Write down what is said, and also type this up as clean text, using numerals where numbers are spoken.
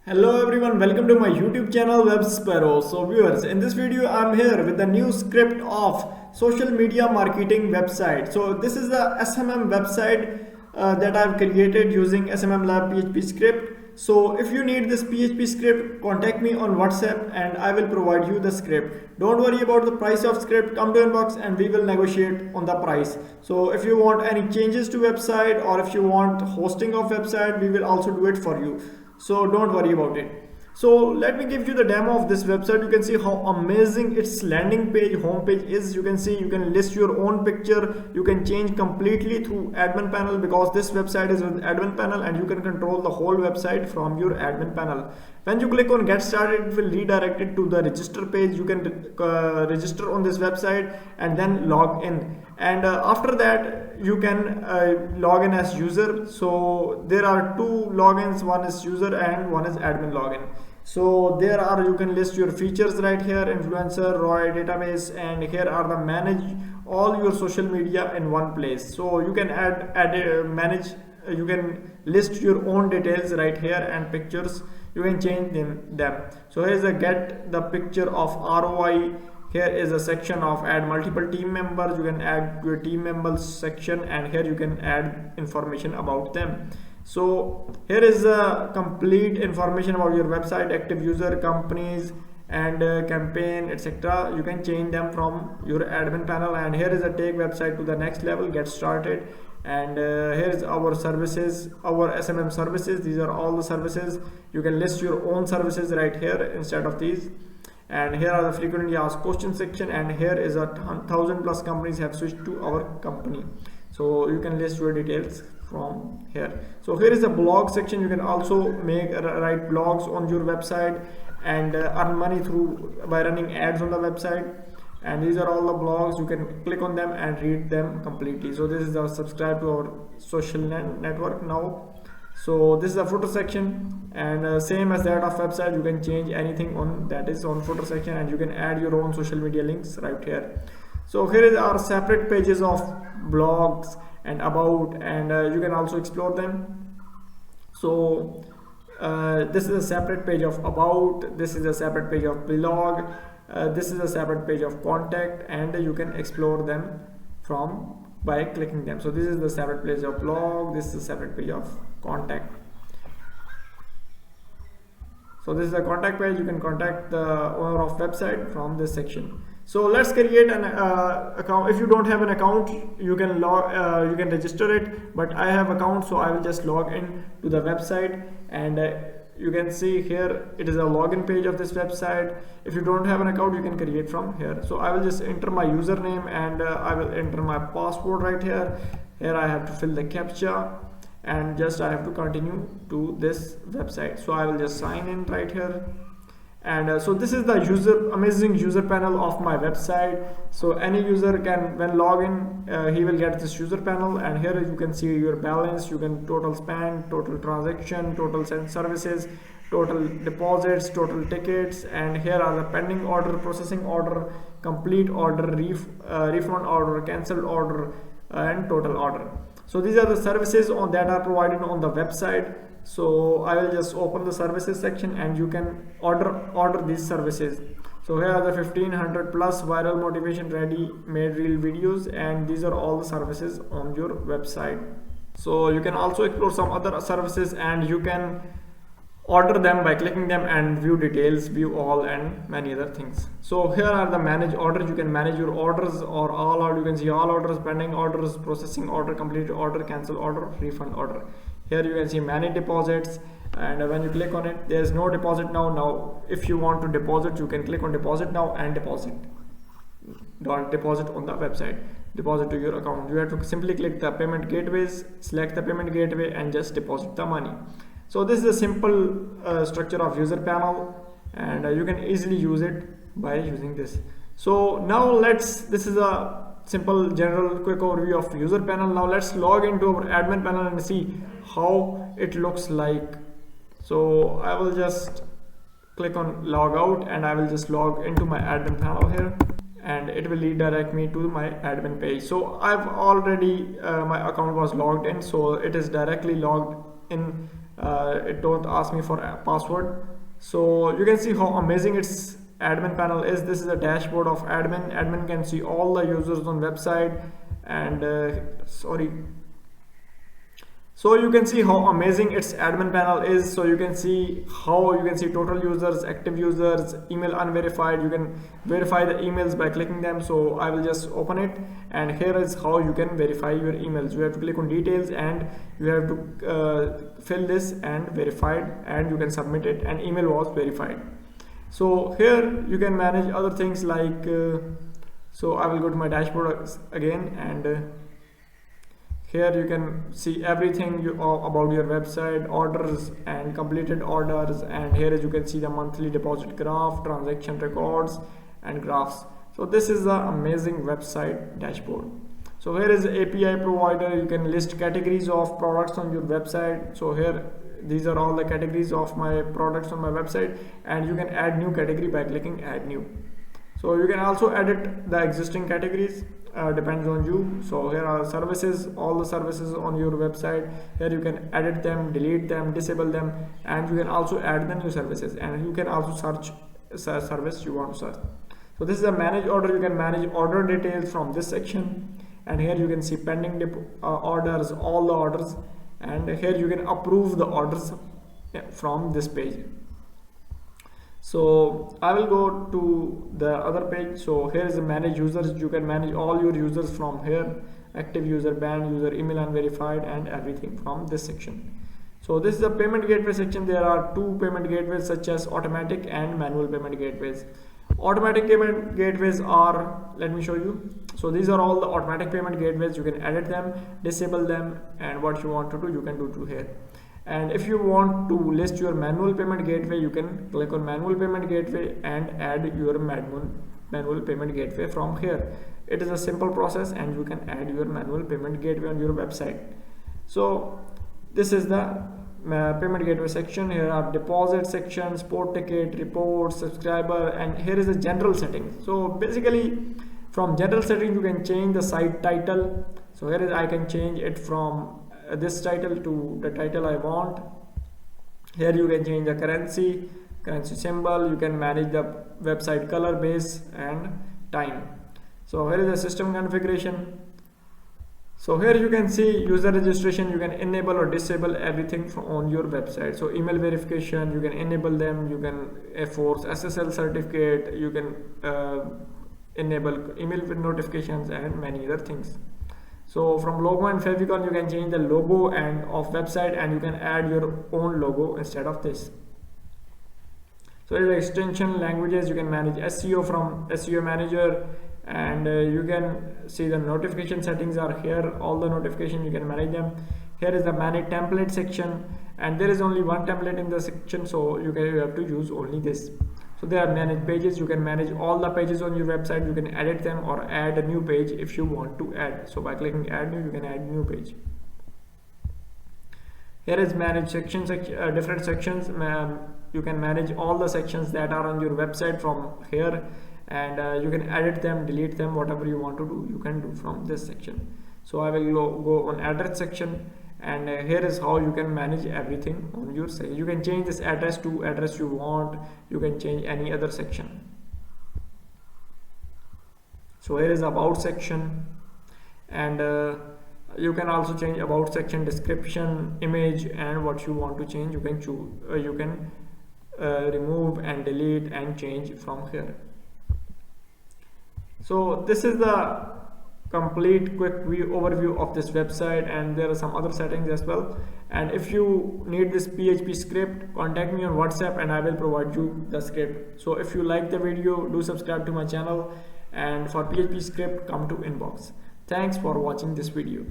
Hello everyone, welcome to my YouTube channel Web Sparrow. So viewers, in this video I'm here with the new script of social media marketing website. So this is the SMM website that I've created using SMM Lab PHP script. So if you need this PHP script, contact me on WhatsApp and I will provide you the script. Don't worry about the price of script, come to inbox and we will negotiate on the price. So if you want any changes to website or if you want hosting of website, we will also do it for you. So don't worry about it. So let me give you the demo of this website. You can see how amazing its landing page, home page is. You can see you can list your own picture. You can change completely through admin panel because this website is with admin panel and you can control the whole website from your admin panel. When you click on get started, it will redirect it to the register page. You can register on this website and then log in. And after that you can log in as user. So there are two logins, one is user and one is admin login. So there are, you can list your features right here, influencer, ROI, database, and here are the manage all your social media in one place. So you can manage, you can list your own details right here and pictures, you can change them. So here's a get the picture of ROI. Here is a section of add multiple team members. You can add your team members section and here you can add information about them. So here is a complete information about your website, active user, companies and campaign, etc. You can change them from your admin panel. And here is a take website to the next level, get started. And here is our services, our SMM services. These are all the services. You can list your own services right here instead of these. And here are the frequently asked questions section, and here is 1,000+ companies have switched to our company. So you can list your details from here. So here is the blog section. You can also write blogs on your website and earn money by running ads on the website. And these are all the blogs. You can click on them and read them completely. So this is our subscribe to our social network now. So this is the footer section, and same as that of website, you can change anything on that is on footer section, and you can add your own social media links right here. So here is our separate pages of blogs and about, and you can also explore them. So this is a separate page of about, this is a separate page of blog, this is a separate page of contact, and you can explore them from by clicking them. So this is the separate page of blog, this is a separate page of contact. So this is the contact page. You can contact the owner of website from this section. So let's create an account. If you don't have an account, you can you can register it, but I have account, so I will just log in to the website. And you can see here it is a login page of this website. If you don't have an account, you can create from here. So I will just enter my username and I will enter my password right here. Here I have to fill the captcha and just I have to continue to this website. So I will just sign in right here. And so this is the amazing user panel of my website. So any user can, when log in, he will get this user panel, and here you can see your balance, you can total spend, total transaction, total send services, total deposits, total tickets, and here are the pending order, processing order, complete order, refund order, cancelled order, and total order. So these are the services that are provided on the website. So I will just open the services section and you can order these services. So here are the 1500+ viral motivation ready made reel videos, and these are all the services on your website. So you can also explore some other services and you can order them by clicking them and view details, view all, and many other things. So here are the manage orders. You can manage your orders or all orders. You can see all orders, pending orders, processing order, complete order, cancel order, refund order. Here you can see manage deposits, and when you click on it, there is no deposit now. If you want to deposit, you can click on deposit now and deposit. Don't deposit on the website, deposit to your account. You have to simply click the payment gateways, select the payment gateway, and just deposit the money. So this is a simple structure of user panel, and you can easily use it by using this. So now this is a simple general quick overview of user panel. Now let's log into our admin panel and see how it looks like. So I will just click on log out and I will just log into my admin panel here, and it will redirect me to my admin page. So I've already my account was logged in, so it is directly logged in it don't ask me for a password. So you can see how amazing its admin panel is. This is a dashboard of admin can see all the users on website, and so you can see how amazing its admin panel is. So you can see total users, active users, email unverified. You can verify the emails by clicking them. So I will just open it, and here is how you can verify your emails. You have to click on details, and you have to fill this and verified, and you can submit it, and email was verified. So here you can manage other things like so I will go to my dashboard again, and here you can see everything about your website, orders and completed orders, and here you can see the monthly deposit graph, transaction records and graphs. So this is the amazing website dashboard. So here is the API provider. You can list categories of products on your website. So here these are all the categories of my products on my website, and you can add new category by clicking add new. So you can also edit the existing categories, depends on you. So here are services, all the services on your website. Here you can edit them, delete them, disable them, and you can also add the new services, and you can also search service you want to search. So this is a manage order. You can manage order details from this section, and here you can see pending orders, all the orders, and here you can approve the orders from this page. So I will go to the other page. So here is the manage users. You can manage all your users from here, active user, banned user, email unverified, and everything from this section. So this is the payment gateway section. There are two payment gateways such as automatic and manual payment gateways. Automatic payment gateways are, let me show you. So these are all the automatic payment gateways. You can edit them, disable them, and what you want to do, you can do to here. And if you want to list your manual payment gateway, you can click on manual payment gateway and add your manual payment gateway from here. It is a simple process, and you can add your manual payment gateway on your website. So this is the payment gateway section. Here are deposit section, sport ticket, reports, subscriber, and here is the general settings. So basically from general settings you can change the site title. So here is, I can change it from this title to the title I want. Here you can change the currency symbol. You can manage the website color, base, and time. So here is the system configuration. So here you can see user registration. You can enable or disable everything on your website. So email verification, you can enable them. You can force SSL certificate. You can enable email notifications and many other things. So from logo and favicon, you can change the logo and of website, and you can add your own logo instead of this. So the extension languages, you can manage SEO from SEO manager, and you can see the notification settings are here. All the notification you can manage them. Here is the manage template section, and there is only one template in the section, so you have to use only this. So there are manage pages. You can manage all the pages on your website. You can edit them or add a new page if you want to add. So by clicking add new, you can add new page. Here is manage sections, different sections. You can manage all the sections that are on your website from here, and you can edit them, delete them, whatever you want to do, you can do from this section. So I will go on address section, and here is how you can manage everything on your site. You can change this address to address you want. You can change any other section. So here is about section, and you can also change about section, description, image, and what you want to change you can choose. You can remove and delete and change from here. So this is the complete quick overview of this website, and there are some other settings as well. And if you need this PHP script, contact me on WhatsApp and I will provide you the script. So if you like the video, do subscribe to my channel, and for PHP script, come to inbox. Thanks for watching this video.